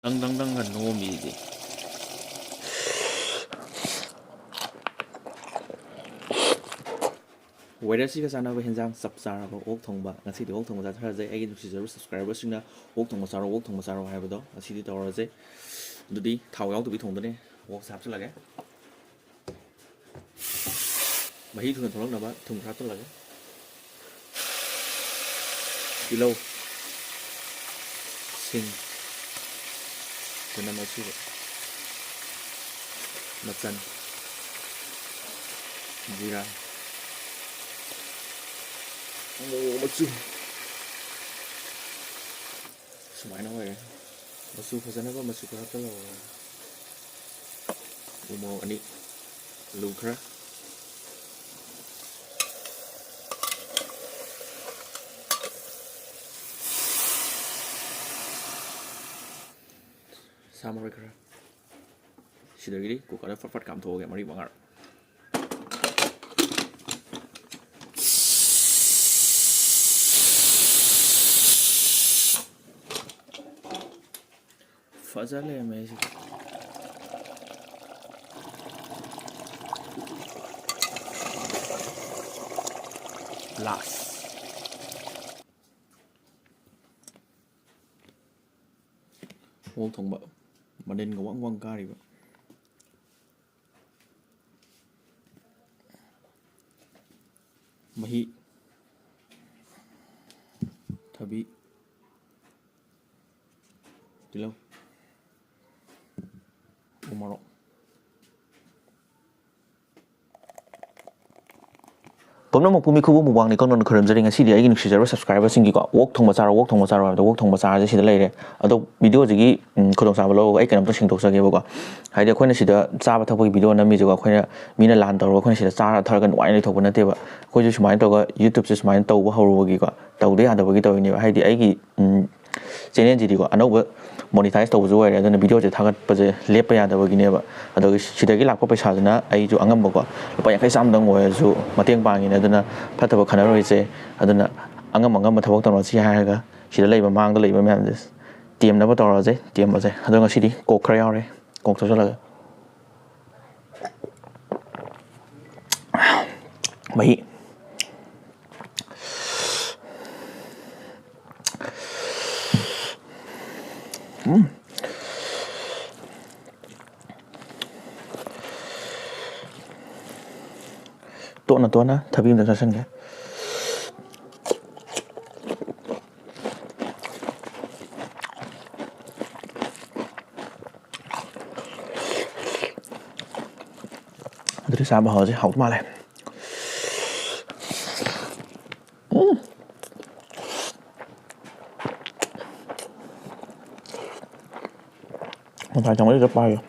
땅땅땅한 놈이지. ꯋꯦꯗꯔꯁꯤꯒ ꯆꯥꯟꯅꯕ ꯍꯦꯟꯖꯥꯡ ꯆꯞ ꯆꯥꯔꯕ ꯑꯣꯛ ꯊꯣꯡꯕ ꯉꯁꯤꯗꯤ ꯑꯣꯛ ꯊꯣꯡꯕ ꯆꯥꯊꯔꯁꯦ ꯑꯩꯒꯤ ꯅꯨꯡꯁꯤꯖꯔꯕ ꯁꯕꯁꯀ꯭ꯔꯥꯏꯕꯔꯁꯤꯡꯅ ꯑꯣꯛ ꯊꯣꯡꯕ ꯆꯥꯔꯣ ꯍꯥꯏꯕꯗꯣ ꯉꯁꯤꯗꯤ ꯇꯧꯔꯁꯦ. ꯑꯗꯨꯗꯤ ꯊꯥꯎ ꯌꯥꯎꯗꯕꯤ ꯊꯣꯡꯗꯣꯏꯅꯦ. ꯑꯣꯛꯁꯦ ꯍꯥꯞꯆꯤꯜꯂꯒꯦ. ꯃꯍꯤ ꯊꯨꯅ ꯊꯣꯛꯂꯛꯅꯕ ꯊꯨꯝ ꯈꯔ ꯍꯥꯞꯆꯤꯜꯂꯒꯦ. ꯇꯤꯜꯍꯧ, ꯁꯤꯡ, ꯆꯅꯝ ꯑꯁꯨꯕ, ꯃꯆꯜ, ꯖꯤꯔꯥ, ꯃꯆꯨ ꯁꯨꯃꯥꯏꯅ ꯑꯣꯏꯔꯦ. ꯃꯆꯨ ꯐꯖꯅꯕ ꯃꯆꯨ ꯈꯔ ꯍꯥꯞꯆꯤꯜꯂꯛꯑꯣ. ꯎꯃꯣꯔꯣꯛ 2, ꯑꯂꯨ ꯈꯔ, ꯁꯥ ꯃꯔꯣꯏ ꯈꯔ. ꯁꯤꯗꯒꯤꯗꯤ ꯀꯨꯀꯔꯗ ꯐꯠ ꯀꯥꯝꯊꯣꯛꯑꯒꯦ 3-4. ꯐꯖ ꯂꯩꯔꯝꯃꯦ ꯑꯩꯁꯦ. ꯂꯥꯁ ꯑꯣꯛ ꯊꯣꯡꯕ ꯃꯅꯤꯟꯒ ꯋꯪ ꯋꯪ ꯀꯥꯔꯤꯕ. ꯃꯍꯤ, ꯊꯕꯤ, ꯇꯤꯜꯍꯧ, ꯎꯃꯣꯔꯣꯛ. ꯄꯨꯝꯅꯃꯛꯄꯨ ꯃꯤꯠꯈꯨꯕ ꯃꯨꯛꯕꯥꯡꯅꯤ ꯅonna ꯈꯨꯔꯨꯝꯖꯔꯤ. ꯉꯁꯤꯗꯤ ꯑꯩꯒꯤ ꯅꯨꯡꯁꯤꯖꯔꯕ ꯁꯕꯁꯀ꯭ꯔꯥꯏꯕꯔꯁꯤꯡꯒꯤꯀꯣ ꯑꯣꯛ ꯊꯣꯡꯕ ꯆꯥꯔꯣ ꯍꯥꯏꯕꯗꯣ ꯑꯣꯛ ꯊꯣꯡꯕ ꯆꯥꯔꯁꯦ ꯁꯤꯗ ꯂꯩꯔꯦ. ꯑꯗꯣ ꯚꯤꯗꯤꯑꯣꯁꯤꯒꯤ ꯈꯨꯗꯣꯡꯆꯥꯕ ꯂꯧꯔꯒ ꯑꯩ ꯀꯩꯅꯣꯝꯇ ꯁꯤꯡꯗꯣꯛꯆꯒꯦꯕꯀꯣ. ꯍꯥꯏꯗꯤ ꯑꯩꯈꯣꯏꯅ ꯁꯤꯗ ꯆꯥꯕ ꯊꯛꯄꯒꯤ ꯚꯤꯗꯤꯑꯣ ꯅꯝꯃꯤꯁꯦꯀꯣ ꯑꯩꯈꯣꯏꯅ ꯃꯤꯅ ꯂꯥꯟ ꯇꯧꯔꯒ ꯑꯩꯈꯣꯏꯅ ꯁꯤꯗ ꯆꯥꯔ ꯊꯛꯔꯒ ꯅꯨꯡꯉꯥꯏꯅ ꯂꯩꯊꯣꯛꯄ ꯅꯠꯇꯦꯕ. ꯑꯩꯈꯣꯏꯁꯨ ꯁꯨꯃꯥꯏꯅ ꯇꯧꯔꯒ ꯌꯨꯇ꯭ꯌꯨꯕꯁꯦ ꯁꯨꯃꯥꯏꯅ ꯇꯧꯕ ꯍꯧꯔꯨꯕꯒꯤꯀꯣ ꯇꯧꯗ ꯌꯥꯗꯕꯒꯤ ꯇꯧꯔꯤꯅꯦꯕ. ꯍꯥꯏꯗꯤ ꯑꯩꯒꯤ ꯆꯦꯅꯦꯜꯁꯤꯗꯤꯀꯣ ꯑꯅꯧꯕ ꯃꯣꯅꯤꯇꯥꯏꯁ ꯇꯧꯕꯁꯨ ꯑꯣꯏꯔꯦ. ꯑꯗꯨꯅ ꯚꯤꯗꯤꯑꯣꯁꯦ ꯊꯥꯒꯠꯄꯁꯦ ꯂꯦꯞꯄ ꯌꯥꯗꯕꯒꯤꯅꯦꯕ. ꯑꯗꯨꯒ ꯁꯤꯗꯒꯤ ꯂꯥꯛꯄ ꯄꯩꯁꯥꯗꯨꯅ ꯑꯩꯁꯨ ꯑꯉꯝꯕꯀꯣ ꯂꯨꯄꯥ 50 ꯆꯥꯝꯃꯗꯪ ꯑꯣꯏꯔꯁꯨ ꯃꯇꯦꯡ ꯄꯥꯡꯉꯤꯅꯦ. ꯑꯗꯨꯅ ꯐꯠꯇꯕ ꯈꯟꯅꯔꯣꯏꯁꯦ. ꯑꯗꯨꯅ ꯑꯉꯝꯕ ꯊꯕꯛ ꯇꯧꯔꯁꯤ ꯍꯥꯏꯔꯒ ꯁꯤꯗ ꯂꯩꯕ ꯃꯥꯡꯗ ꯂꯩꯕ ꯃꯌꯥꯝꯁꯦ ꯇꯦꯝꯅꯕ ꯇꯧꯔꯁꯦ. ꯇꯦꯝꯕꯁꯦ. ꯑꯗꯣ ꯉꯁꯤꯗꯤ ꯀꯣꯛ ꯈꯔ ꯌꯥꯎꯔꯦ. ꯀꯣꯛ ꯇꯧꯁꯤꯜꯂꯒ ꯃꯍꯤ, ꯇꯣꯠꯅ ꯊꯕꯤ ꯑꯃꯗ ꯆꯥꯁꯤꯟꯒꯦ. ꯑꯗꯨꯗꯤ ꯆꯥꯕ ꯍꯧꯔꯁꯦ. ꯍꯥꯎꯗꯧ ꯃꯥꯜꯂꯦ. ꯉꯁꯥꯏ ꯊꯣꯡꯕꯁꯤꯗ ꯄꯥꯏꯌꯣ.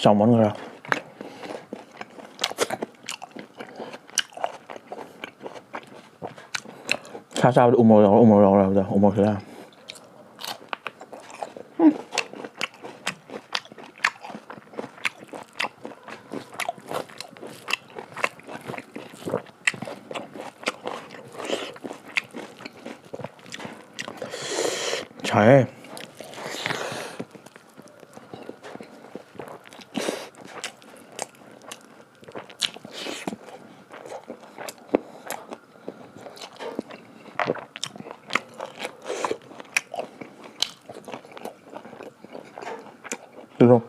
ꯆꯥꯎꯃꯟꯈ꯭ꯔꯦ. ꯁꯥ ꯆꯥꯕꯗ ꯎꯃꯣꯔꯣꯛ ꯌꯥꯎꯔꯦ ꯍꯥꯏꯕꯗꯣ ꯎꯃꯣꯔꯣꯛꯁꯤꯗ. 잘. 이거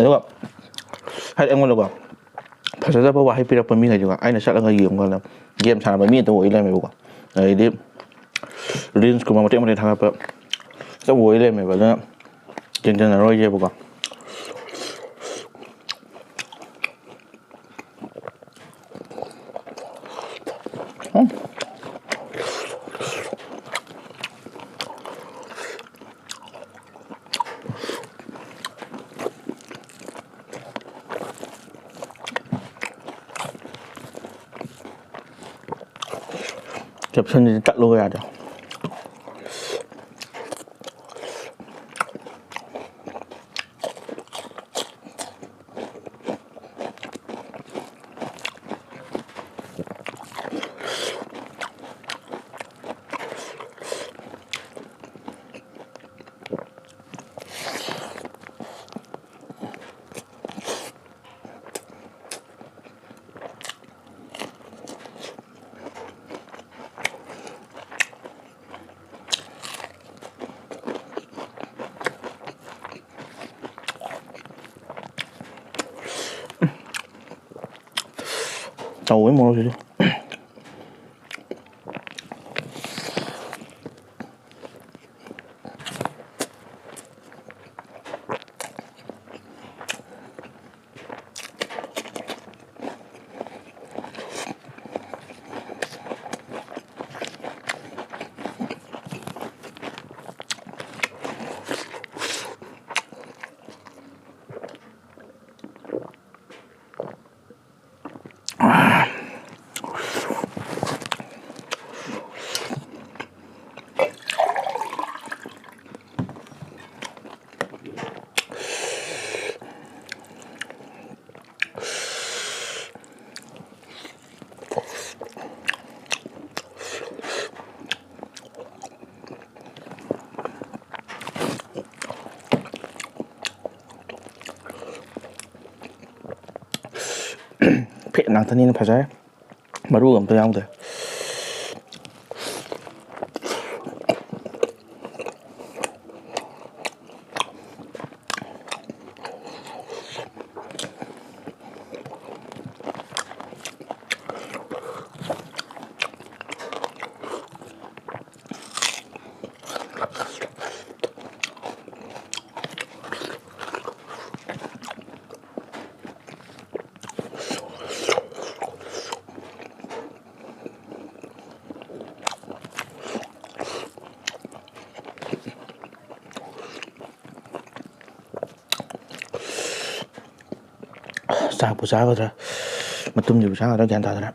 ꯑꯗꯨꯒ ꯍꯥꯏꯗꯤ ꯑꯩꯉꯣꯟꯗꯀꯣ ꯐꯖꯗꯕ ꯋꯥꯍꯩ ꯄꯤꯔꯛꯄ ꯃꯤꯈꯩꯗꯨꯒ ꯑꯩꯅ ꯆꯠꯂꯒ ꯌꯦꯡꯕ ꯀꯥꯟꯗ ꯒꯦꯝ ꯁꯥꯟꯅꯕ ꯃꯤ ꯑꯇ ꯑꯣꯏ ꯂꯩꯔꯝꯃꯦꯕꯀꯣ ꯑꯗꯩꯗꯤ ꯔꯤꯜꯁꯀꯨꯝꯕ ꯃꯇꯦꯛ ꯃꯇꯦꯛ ꯊꯥꯒꯠꯄ ꯑꯆꯧꯕ ꯑꯣꯏ ꯂꯩꯔꯝꯃꯦꯕ ꯑꯗꯨꯅ ꯌꯦꯡꯖꯟꯅꯔꯣꯏꯒꯦꯕꯀꯣ ꯀꯦꯞꯁꯟꯁꯤꯗꯤ ꯇꯠꯂꯨꯕ ꯌꯥꯗꯦ ꯆꯥꯎꯋꯦ ꯃꯣꯔꯣꯛꯁꯤꯁꯨ ꯐꯦꯠ ꯉꯥꯛꯇꯅꯤꯅ ꯐꯖꯔꯦ ꯃꯔꯨ ꯑꯝꯇ ꯌꯥꯎꯗꯦ ꯆꯥꯛꯄꯨ ꯆꯥꯒꯗ꯭ꯔꯥ ꯃꯇꯨꯝꯁꯤꯕꯨ ꯆꯥꯒꯗ꯭ꯔꯥ ꯒ꯭ꯌꯥꯟ ꯇꯥꯗ꯭ꯔꯦ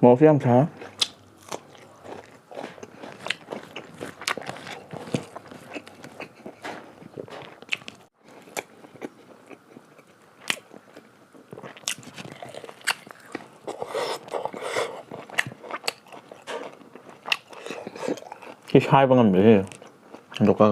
ꯃꯣꯔꯣꯛꯁꯨ ꯌꯥꯝ ꯁꯥꯏ ꯁꯤ ꯁꯥꯏꯕ ꯉꯝꯗꯦꯍꯦ ꯍꯟꯗꯣꯛꯀ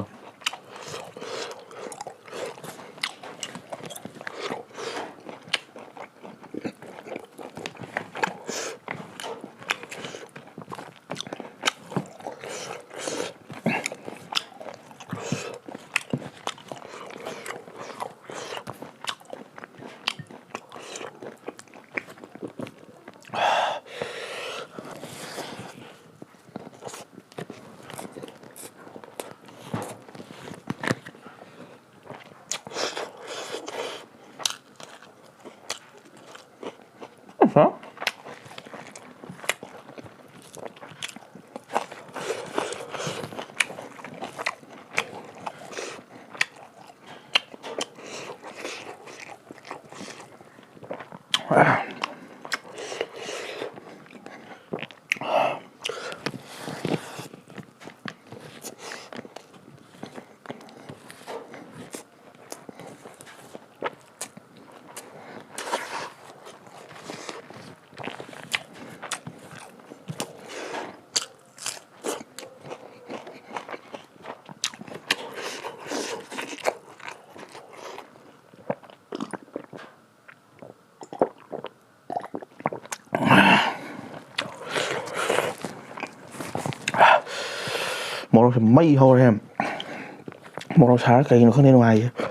morok mây hôi em morok xả cây nó không nên ngoài vậy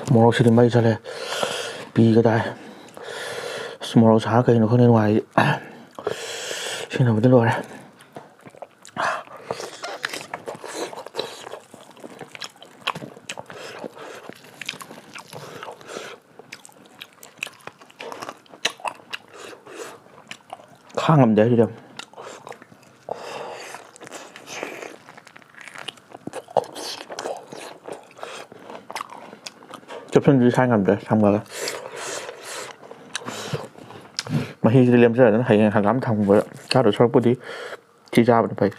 morok xí thì mây ra lên pi cái tai morok xả cây nó không nên ngoài xin nào một tiếng rồi này khang làm để đi đâu chấp nhận đi sang làm để xong rồi mà khi liêm rất là nó hay hàng lắm thằng với cá đồ sôi bút đi chỉ ra vậy